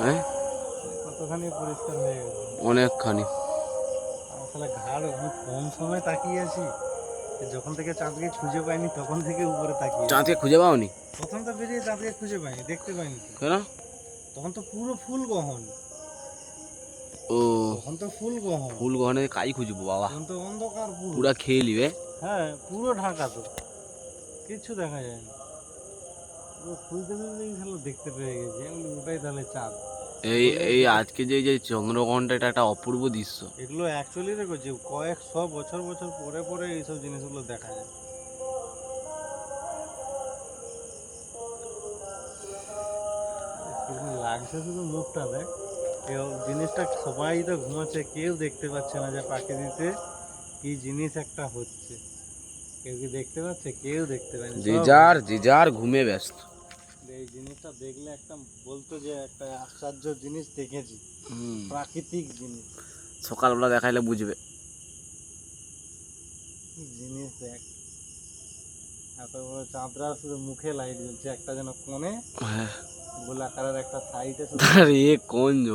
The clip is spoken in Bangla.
হ্যাঁ কতখানি পরিষ্কার হয়ে গেছে অনেকখানি। আসলে ঘাড় আমি কোন সময় তাকিয়ে আছি, যখন থেকে চাঁদকে খুঁজে পাইনি তখন থেকে উপরে তাকিয়ে আছি। চাঁদকে খুঁজে পাওনি? প্রথম তো বেরিয়ে চাঁদকে খুঁজে পাইনি, দেখতে পাইনি তো। কেন? তখন তো পুরো ফুল গহন, ও তখন তো ফুল গহন, ফুল গহনে কাই খুঁজবো বাবা, তখন তো অন্ধকার পুরো। পুরা খেয়ে নিবে। হ্যাঁ পুরো ঢাকা তো, কিচ্ছু দেখা যায় না। পুরো খুঁজতে খুঁজতেই তাহলে দেখতে পেয়ে গেছি, আমি বলি, ওটাই তাহলে চাঁদ। এই বলে এই আজকে যে যে চন্দ্রগ্রহণটা, এটা একটা অপূর্ব দৃশ্য। এগুলো অ্যাকচুয়ালি দেখো যে কয়েকশো বছর বছর পরে পরে এইসব জিনিসগুলো দেখা যায়। কিরকম লাগছে শুধু মুখটা দেখ। কেউ জিনিসটা সবাই তো ঘুমাচ্ছে, কেউ দেখতে পাচ্ছে না যে প্রকৃতিতে কি জিনিস একটা হচ্ছে। কেউ কি দেখতে পাচ্ছে? কেউ দেখতে পায়নি, যে সব যার ঘুম। যে যার ঘুমে ব্যস্ত। এই জিনিসটা দেখলে একটা বলতো যে একটা আশ্চর্য জিনিস দেখেছি, হুম, প্রাকৃতিক জিনিস। সকালবেলা দেখাইলে বুঝবে। কি জিনিস দেখ, এত বড় চাঁদরা শুধু মুখে লাইট জ্বলছে, একটা যেন কোণে হ্যাঁ, গোলাকারের একটা সাইডে শুধু। আরে কোন জল